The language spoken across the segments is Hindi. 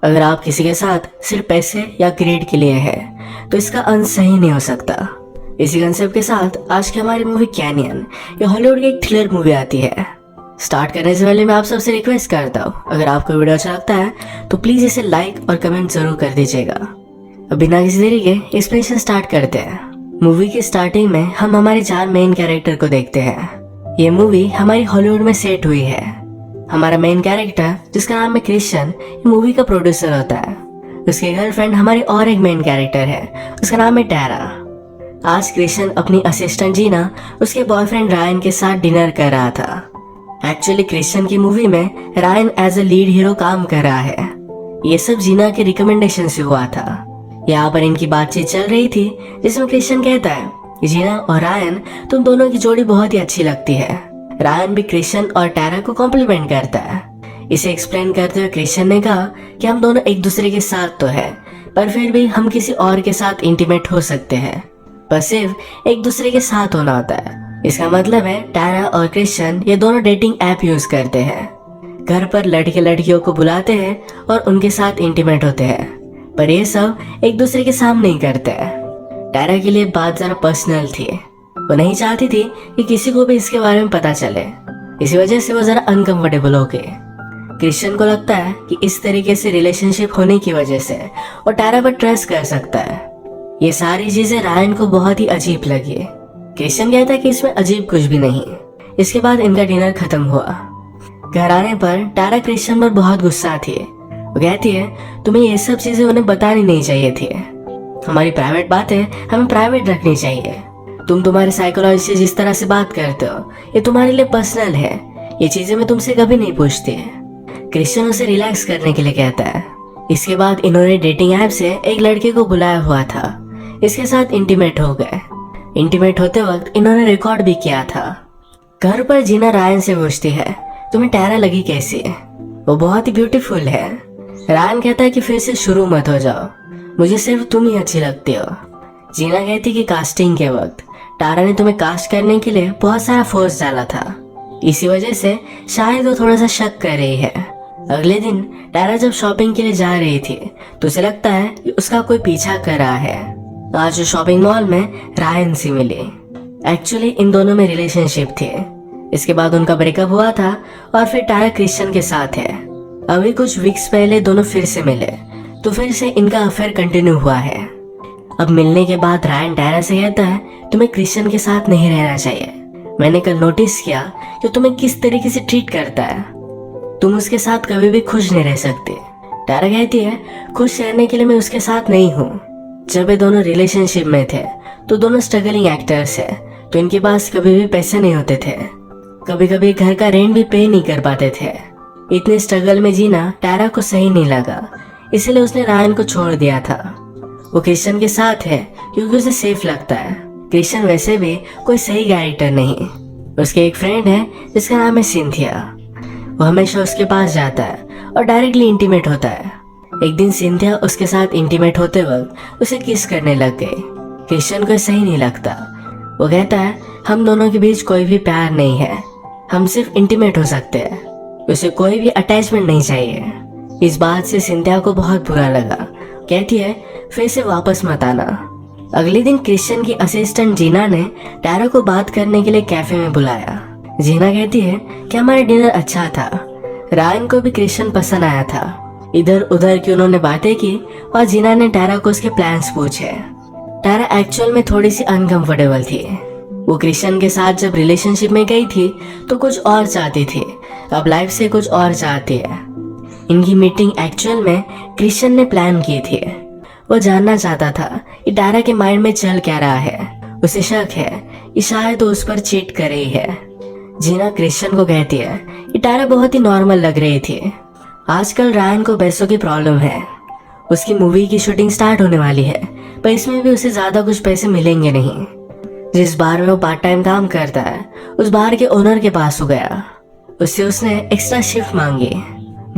अगर आप किसी के साथ सिर्फ पैसे या ग्रेड के लिए है तो इसका अंत सही नहीं हो सकता। इसी कंसेप्ट के साथ आज की हमारी मूवी कैनियन, ये हॉलीवुड की एक थ्रिलर मूवी आती है। स्टार्ट करने से पहले मैं आप सबसे रिक्वेस्ट करता हूँ, अगर आपको वीडियो अच्छा लगता है तो प्लीज इसे लाइक और कमेंट जरूर कर दीजिएगा। अब बिना किसी देरी के एक्सप्लेनेशन स्टार्ट करते हैं। मूवी की स्टार्टिंग में हम हमारे 4 मेन कैरेक्टर को देखते हैं। ये मूवी हमारी हॉलीवुड में सेट हुई है। हमारा मेन कैरेक्टर जिसका नाम है क्रिश्चियन, ये मूवी का प्रोड्यूसर होता है। उसकी गर्लफ्रेंड हमारी और एक मेन कैरेक्टर है, उसका नाम है टैरा। आज क्रिश्चियन अपनी असिस्टेंट जीना उसके बॉयफ्रेंड रायन के साथ डिनर कर रहा था। एक्चुअली क्रिश्चियन की मूवी में Ryan as a lead hero काम कर रहा है। ये सब जीना के रिकमेंडेशन से हुआ था। यहाँ पर इनकी बातचीत चल रही थी जिसमें क्रिश्चियन कहता है कि जीना और रायन तुम दोनों की जोड़ी बहुत ही अच्छी लगती है। रायन भी क्रिश्चियन और टैरा को कॉम्प्लीमेंट करता है। इसे एक्सप्लेन करते हुए क्रिश्चियन ने कहा कि हम दोनों एक दूसरे के साथ तो है, पर फिर भी हम किसी और के साथ इंटीमेट हो सकते हैं, पर सिर्फ एक दूसरे के साथ होना होता है। इसका मतलब है टैरा और क्रिश्चियन ये दोनों डेटिंग ऐप यूज करते हैं। घर पर लड़के लड़कियों को बुलाते हैं और उनके साथ इंटीमेट होते हैं, पर ये सब एक दूसरे के सामने ही करते हैं। टैरा के लिए बात जरा पर्सनल थी। वो नहीं चाहती थी कि किसी को भी इसके बारे में पता चले। इसी वजह से वो जरा अनकंफर्टेबल हो गई। क्रिश्चियन को लगता है कि इस तरीके से रिलेशनशिप होने की वजह से वो टैरा पर ट्रस्ट कर सकता है। ये सारी चीजें रायन को बहुत ही अजीब लगी। क्रिश्चियन कहता है कि इसमें अजीब कुछ भी नहीं। इसके बाद इनका डिनर खत्म हुआ। घर आने पर टैरा क्रिश्चियन पर बहुत गुस्सा थी। वो कहती है तुम्हें ये सब चीजें उन्हें बतानी नहीं चाहिए थी। हमारी प्राइवेट बातें हमें प्राइवेट रखनी चाहिए। तुम तुम्हारे साइकोलॉजी से जिस तरह से बात करते हो ये तुम्हारे लिए पर्सनल है। ये चीजें मैं तुमसे कभी नहीं पूछती। क्रिश्चियन उसे रिलैक्स करने के लिए कहता है। इसके बाद इन्होंने डेटिंग ऐप से एक लड़के को बुलाया हुआ था। इसके साथ इंटीमेट हो गए। इंटीमेट होते वक्त इन्होंने रिकॉर्ड भी किया था। घर पर जीना रायन से पूछती है तुम्हें टैरा लगी कैसी है? वो बहुत ही ब्यूटीफुल है। रायन कहता है कि फिर से शुरू मत हो जाओ, मुझे सिर्फ तुम ही अच्छी लगती हो। जीना कहती कि कास्टिंग के वक्त टैरा ने तुम्हें कास्ट करने के लिए बहुत सारा फोर्स डाला था, इसी वजह से शायद वो थोड़ा सा शक कर रही है। अगले दिन टैरा जब शॉपिंग के लिए जा रही थी तो उसे लगता है कि उसका कोई पीछा कर रहा है। आज वो शॉपिंग मॉल में रायन से मिली। एक्चुअली इन दोनों में रिलेशनशिप थी। इसके बाद उनका ब्रेकअप हुआ था और फिर टैरा क्रिश्चियन के साथ है। अभी कुछ वीक्स पहले दोनों फिर से मिले तो फिर से इनका अफेयर कंटिन्यू हुआ है। अब मिलने के बाद रायन टैरा से कहता है तुम्हें क्रिश्चियन के साथ नहीं रहना चाहिए। मैंने कल नोटिस किया कि तुम्हें किस तरीके से ट्रीट करता है। तुम उसके साथ कभी भी खुश नहीं रह सकते। टैरा कहती है खुश रहने के लिए मैं उसके साथ नहीं हूँ। जब ये दोनों रिलेशनशिप में थे तो दोनों स्ट्रगलिंग एक्टर्स है, तो इनके पास कभी भी पैसे नहीं होते थे। कभी कभी घर का रेंट भी पे नहीं कर पाते थे। इतने स्ट्रगल में जीना टैरा को सही नहीं लगा, इसलिए उसने रायन को छोड़ दिया था। वो क्रिश्चियन के साथ है क्योंकि उसे सेफ लगता है। क्रिश्चियन वैसे भी कोई सही कैरेक्टर नहीं। उसके एक फ्रेंड है जिसका नाम है सिंथिया। वो हमेशा उसके पास जाता है और डायरेक्टली इंटीमेट होता है। एक दिन सिंथिया उसके साथ इंटीमेट होते वक्त उसे किस करने लग गई। क्रिश्चियन को सही नहीं लगता। वो कहता है हम दोनों के बीच कोई भी प्यार नहीं है, हम सिर्फ इंटीमेट हो सकते हैं, उसे कोई भी अटैचमेंट नहीं चाहिए। इस बात से सिंथिया को बहुत बुरा लगा। कहती है फिर से वापस मत आना। अगले दिन क्रिश्चियन की असिस्टेंट जीना ने टैरा को बात करने के लिए कैफे में बुलाया। जीना कहती है कि हमारा डिनर अच्छा था। रायन को भी क्रिश्चियन पसंद आया था। इधर उधर की उन्होंने बातें की और जीना ने टैरा को उसके प्लान्स पूछे। टैरा एक्चुअल में थोड़ी सी अनकंफर्टेबल थी। वो क्रिश्चियन के साथ जब रिलेशनशिप में गई थी तो कुछ और चाहती थी, अब लाइफ से कुछ और चाहती है। इनकी मीटिंग एक्चुअल में क्रिश्चियन ने प्लान की थी। वो जानना चाहता था कि टैरा के माइंड में चल क्या रहा है। उसे शक है कि शायद वो उस पर चीट कर रही है। जीना क्रिश्चियन को कहती है कि टैरा बहुत ही नॉर्मल लग रही थी। आजकल रायन को पैसों की प्रॉब्लम है। उसकी मूवी की शूटिंग स्टार्ट होने वाली है, पर इसमें भी उसे ज्यादा कुछ पैसे मिलेंगे नहीं। जिस बार में वो पार्ट टाइम काम करता है उस बार के ओनर के पास हो गया। उससे उसने एक्स्ट्रा शिफ्ट मांगी।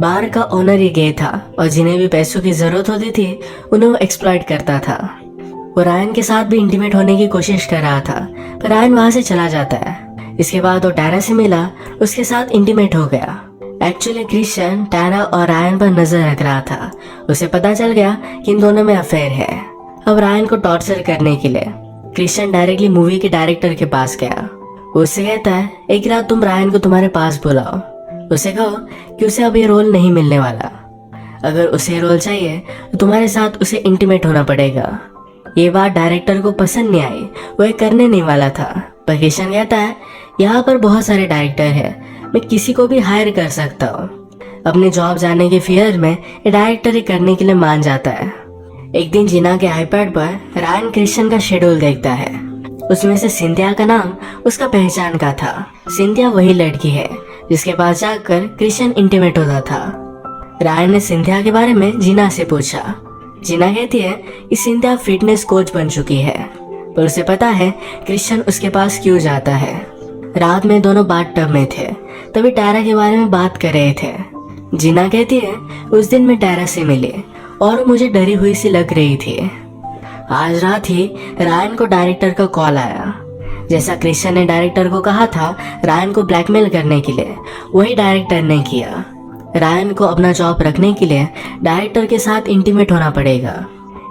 बार का ओनर ही गे था और जिन्हें भी पैसों की जरूरत होती थी उन्हें वो एक्सप्लॉइट करता था। वो रायन के साथ भी इंटीमेट होने की कोशिश कर रहा था, पर रायन वहां से चला जाता है। इसके बाद वो टैरा से मिला, उसके साथ इंटीमेट हो गया। एक्चुअली क्रिश्चियन टैरा और रायन पर नजर रख रहा था। उसे पता चल गया कि इन दोनों में अफेयर है। अब रायन को टॉर्चर करने के लिए क्रिश्चियन डायरेक्टली मूवी के डायरेक्टर के पास गया। उससे कहता है, एक रात तुम रायन को तुम्हारे पास बुलाओ, उसे कहो कि उसे अब ये रोल नहीं मिलने वाला। अगर उसे रोल चाहिए तो तुम्हारे साथ उसे इंटीमेट होना पड़ेगा। ये बात डायरेक्टर को पसंद नहीं आई, वो ये करने नहीं वाला था। पर क्रिश्चियन कहता है, यहाँ पर बहुत सारे डायरेक्टर हैं, मैं किसी को भी हायर कर सकता हूँ। अपने जॉब जाने के फियर में ये डायरेक्टर ही करने के लिए मान जाता है। एक दिन जीना के आईपैड पर रायन क्रिश्चियन का शेड्यूल देखता है। उसमें से सिंथिया का नाम उसका पहचान का था। सिंथिया वही लड़की है जिसके पास जाकर क्रिश्चियन इंटीमेट होता था। रायन ने सिंथिया के बारे में जीना से पूछा। जीना कहती है कि सिंथिया फिटनेस कोच बन चुकी है, पर उसे पता है क्रिश्चियन उसके पास क्यों जाता है। रात में दोनों बाथटब में थे, तभी टैरा के बारे में बात कर रहे थे। जीना कहती है, उस दिन मैं टैरा से मिली और मुझे डरी हुई सी लग रही थी। आज रात ही रायन को डायरेक्टर का कॉल आया। जैसा क्रिश्चियन ने डायरेक्टर को कहा था रायन को ब्लैकमेल करने के लिए, वही डायरेक्टर ने किया। रायन को अपना जॉब रखने के लिए डायरेक्टर के साथ इंटीमेट होना पड़ेगा।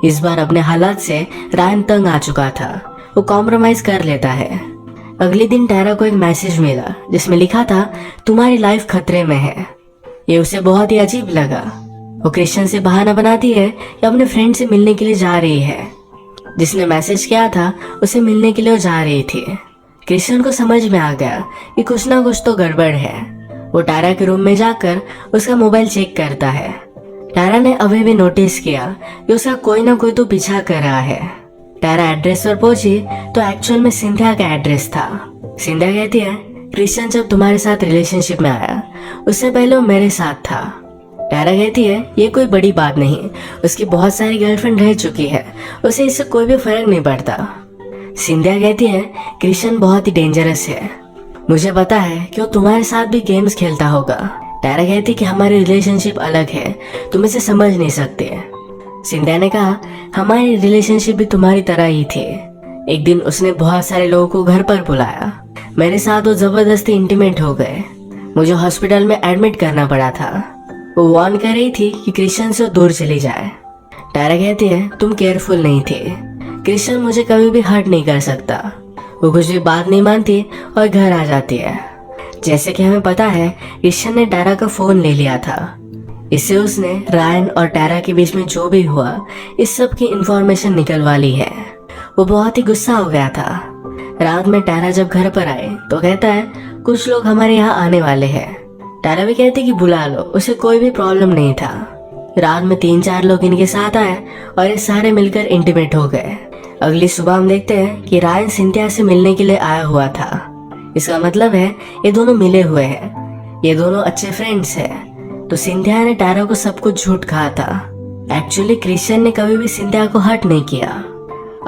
इस बार अपने हालात से रायन तंग आ चुका था, वो कॉम्प्रोमाइज कर लेता है। अगले दिन टैरा को एक मैसेज मिला जिसमें लिखा था, तुम्हारी लाइफ खतरे में है। ये उसे बहुत ही अजीब लगा। वो क्रिश्चियन से बहाना बनाती है कि अपने फ्रेंड से मिलने के लिए जा रही है। जिसने मैसेज किया था उसे मिलने के लिए जा रही थी। क्रिश्चियन को समझ में आ गया कि कुछ ना कुछ तो गड़बड़ है। वो टैरा के रूम में जाकर उसका मोबाइल चेक करता है। टैरा ने अभी भी नोटिस किया कि उसका कोई ना कोई तो पीछा कर रहा है। टैरा एड्रेस पर पहुंची तो एक्चुअल में सिंथिया का एड्रेस था। सिंथिया कहती है, क्रिश्चियन जब तुम्हारे साथ रिलेशनशिप में आया उससे पहले वो मेरे साथ था। टैरा कहती है, ये कोई बड़ी बात नहीं, उसकी बहुत सारी गर्लफ्रेंड रह चुकी है, उसे इससे कोई भी फर्क नहीं पड़ता। सिंथिया कहती है, क्रिश्चियन बहुत ही डेंजरस है, मुझे पता है कि वो तुम्हारे साथ भी गेम्स खेलता होगा। टैरा कहती कि हमारी रिलेशनशिप अलग है, तुम इसे समझ नहीं सकते। सिंथिया ने कहा, हमारी रिलेशनशिप भी तुम्हारी तरह ही थी। एक दिन उसने बहुत सारे लोगों को घर पर बुलाया, मेरे साथ वो जबरदस्ती इंटीमेट हो गए, मुझे हॉस्पिटल में एडमिट करना पड़ा था। वो वार्न कर रही थी कि क्रिश्चियन से दूर चली जाए। टैरा कहती है, तुम केयरफुल नहीं थे, क्रिश्चियन मुझे कभी भी हर्ट नहीं कर सकता। वो कुछ भी बात नहीं मानती और घर आ जाती है। जैसे कि हमें पता है क्रिश्चियन ने टैरा का फोन ले लिया था। इससे उसने रायन और टैरा के बीच में जो भी हुआ इस सब की इंफॉर्मेशन निकलवा ली है। वो बहुत ही गुस्सा हो गया था। रात में टैरा जब घर पर आए तो कहता है, कुछ लोग हमारे यहाँ आने वाले हैं। टैरा भी कहती कि बुला लो, उसे कोई भी प्रॉब्लम नहीं था। रात में 3-4 लोग इनके साथ आए और ये सारे मिलकर इंटीमेट हो गए। अगली सुबह हम देखते हैं कि रायन सिंथिया से मिलने के लिए आया हुआ था। इसका मतलब है ये दोनों मिले हुए हैं, ये दोनों अच्छे फ्रेंड्स हैं। तो सिंथिया ने टैरा को सब कुछ झूठ कहा था। एक्चुअली क्रिश्चियन ने कभी भी सिंथिया को हर्ट नहीं किया।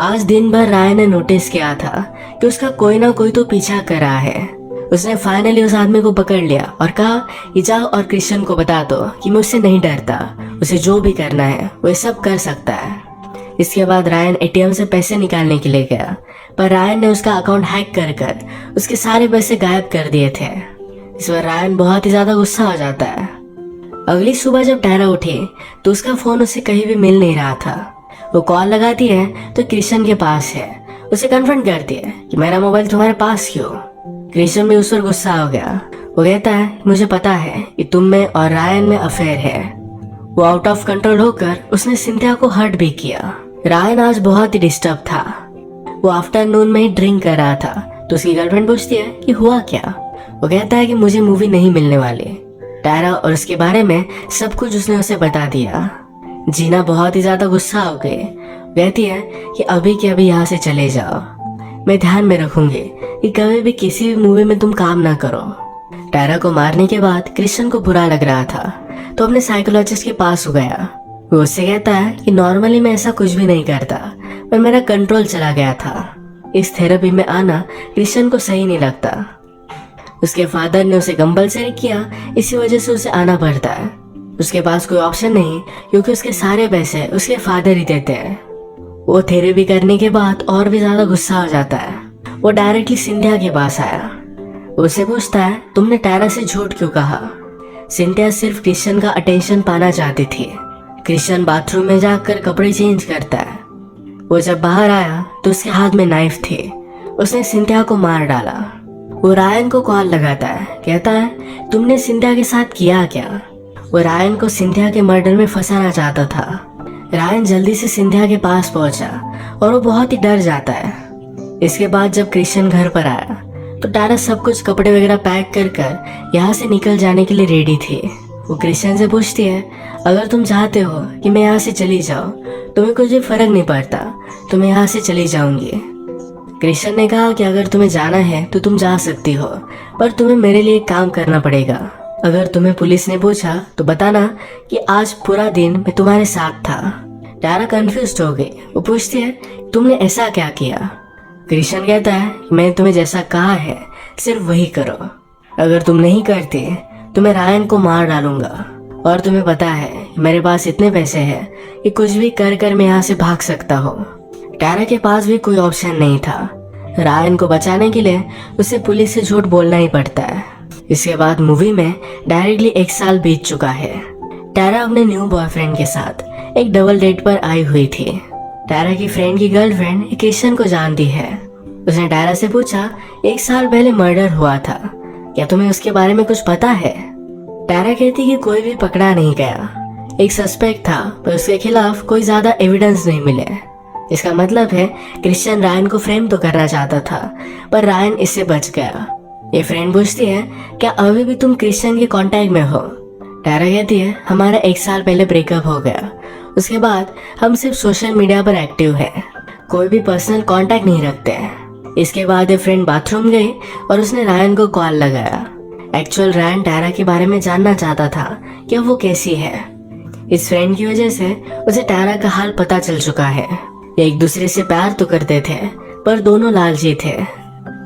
आज दिन भर रायन ने नोटिस किया था कि उसका कोई ना कोई तो पीछा कर रहा है। उसने फाइनली उस आदमी को पकड़ लिया और कहा कि जाओ और क्रिश्चियन को बता दो कि मैं उससे नहीं डरता, उसे जो भी करना है वो सब कर सकता है। इसके बाद रायन एटीएम से पैसे निकालने के लिए गया, पर रायन ने उसका अकाउंट हैक कर उसके सारे पैसे गायब कर दिए थे। इस पर रायन बहुत ही ज्यादा गुस्सा हो जाता है। अगली सुबह जब टैरा उठी तो उसका फोन उसे कहीं भी मिल नहीं रहा था। वो कॉल लगाती है तो क्रिश्चियन के पास है। उसे कन्फ्रंट करती है कि मेरा मोबाइल तुम्हारे पास क्यों। क्रिश्चियन भी उस पर गुस्सा हो गया। वो कहता है, मुझे पता है कि तुम में और रायन में अफेयर है। वो आउट ऑफ कंट्रोल होकर उसने सिंथिया को हर्ट भी किया। रायन आज बहुत ही डिस्टर्ब था। वो आफ्टरनून में ही ड्रिंक कर रहा था तो उसकी गर्लफ्रेंड पूछती है कि हुआ क्या। वो कहता है कि मुझे मूवी नहीं मिलने वाली। टैरा और उसके बारे में सब कुछ उसने उसे बता दिया। जीना बहुत ही ज्यादा गुस्सा हो गई। कहती है कि अभी के अभी यहाँ से चले जाओ, मैं ध्यान में रखूंगी कि कभी भी किसी भी मूवी में तुम काम ना करो। टैरा को मारने के बाद क्रिश्चियन को बुरा लग रहा था तो अपने साइकोलॉजिस्ट के पास गया। वो उससे कहता है कि नॉर्मली मैं ऐसा कुछ भी नहीं करता, पर मेरा कंट्रोल चला गया था। इस थेरेपी में आना क्रिश्चियन को सही नहीं लगता। उसके फादर ने उसे कंपल्सरी किया, इसी वजह से उसे आना पड़ता है। उसके पास कोई ऑप्शन नहीं क्योंकि उसके सारे पैसे उसके फादर ही देते हैं। वो थेरेपी करने के बाद और भी ज्यादा गुस्सा हो जाता है। वो डायरेक्टली सिंथिया के पास आया। उससे पूछता है, तुमने टैरा से झूठ क्यों कहा। सिंथिया सिर्फ क्रिश्चियन का अटेंशन पाना चाहती थी। क्रिश्चियन बाथरूम में जाकर कपड़े चेंज करता है। वो जब बाहर आया तो उसके हाथ में नाइफ थी। उसने सिंथिया को मार डाला। वो रायन को कॉल लगाता है, कहता है तुमने सिंथिया के साथ किया क्या। वो रायन को सिंथिया के मर्डर में फंसाना चाहता था। रायन जल्दी से सिंथिया के पास पहुंचा और वो बहुत ही डर जाता है। इसके बाद जब क्रिश्चियन घर पर आया तो टारा सब कुछ कपड़े वगैरह पैक कर यहाँ से निकल जाने के लिए रेडी थी। वो क्रिश्चियन से पूछती है, अगर तुम चाहते हो कि मैं यहाँ से चली जाऊँ तुम्हें कुछ भी फर्क नहीं पड़ता, तो मैं यहाँ से चली जाऊंगी। क्रिश्चियन ने कहा कि अगर तुम्हें जाना है तो तुम जा सकती हो, पर तुम्हें मेरे लिए एक काम करना पड़ेगा। अगर तुम्हें पुलिस ने पूछा तो बताना कि आज पूरा दिन मैं तुम्हारे साथ था। टारा कंफ्यूज हो गई। वो पूछती है, तुमने ऐसा क्या किया। क्रिश्चियन कहता है, मैंने तुम्हें जैसा कहा है सिर्फ वही करो। अगर तुम नहीं करते तो मैं रायन को मार डालूंगा, और तुम्हें पता है मेरे पास इतने पैसे हैं कि कुछ भी कर कर मैं यहाँ से भाग सकता हूँ। टारा के पास भी कोई ऑप्शन नहीं था। रायन को बचाने के लिए उसे पुलिस से झूठ बोलना ही पड़ता है। इसके बाद मूवी में डायरेक्टली 1 साल बीत चुका है। टारा अपने न्यू बॉयफ्रेंड के साथ एक डबल डेट पर आई हुई थी। टारा की फ्रेंड की गर्लफ्रेंड क्रिश्चियन को जानती है। उसने टारा से पूछा, 1 साल पहले मर्डर हुआ था, क्या तुम्हें उसके बारे में कुछ पता है। टारा कहती कि कोई भी पकड़ा नहीं गया। एक सस्पेक्ट था पर उसके खिलाफ कोई ज्यादा एविडेंस नहीं मिले। इसका मतलब है क्रिश्चियन रायन को फ्रेम तो करना चाहता था, पर रायन इससे बच गया। ये फ्रेंड पूछती है, क्या अभी भी तुम क्रिश्चियन के कांटेक्ट में हो। टारा कहती है, हमारा 1 साल पहले ब्रेकअप हो गया। उसके बाद हम सिर्फ सोशल मीडिया पर एक्टिव है, कोई भी पर्सनल कांटेक्ट नहीं रखते। इसके बाद ये फ्रेंड बाथरूम गई और उसने रायन को कॉल लगाया। एक्चुअल रायन टारा के बारे में जानना चाहता था कि वो कैसी है। इस फ्रेंड की वजह से उसे टारा का हाल पता चल चुका है। ये एक दूसरे से प्यार तो करते थे, पर दोनों लालची थे।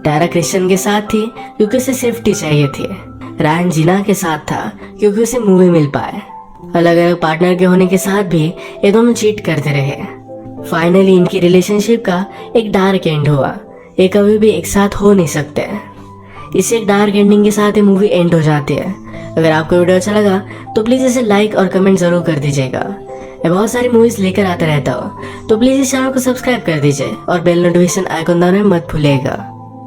टारा क्रिश्चियन के साथ थी क्योंकि उसे सेफ्टी चाहिए थी। रायन जिना के साथ था क्योंकि उसे मूवी मिल पाए। अलग अलग पार्टनर के होने के साथ भी ये दोनों चीट करते रहे। फाइनली इनकी रिलेशनशिप का एक डार्क एंड हुआ। ये कभी भी एक साथ हो नहीं सकते। इसे एक डार्क एंडिंग के साथ ये मूवी एंड हो जाती है। अगर आपको वीडियो अच्छा लगा तो प्लीज़ इसे लाइक और कमेंट ज़रूर कर दीजिएगा। मैं बहुत सारी मूवीज़ लेकर आता रहता हूँ, तो प्लीज़ इस चैनल को सब्सक्राइब कर दीजिए और बेल नोटिफिकेशन आइकन दबाना मत भूलिएगा।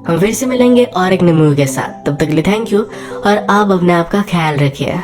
हम फिर से मिलेंगे और एक नई मूवी के साथ। तब तक के लिए थैंक यू और आप अपने आप का ख्याल रखिए।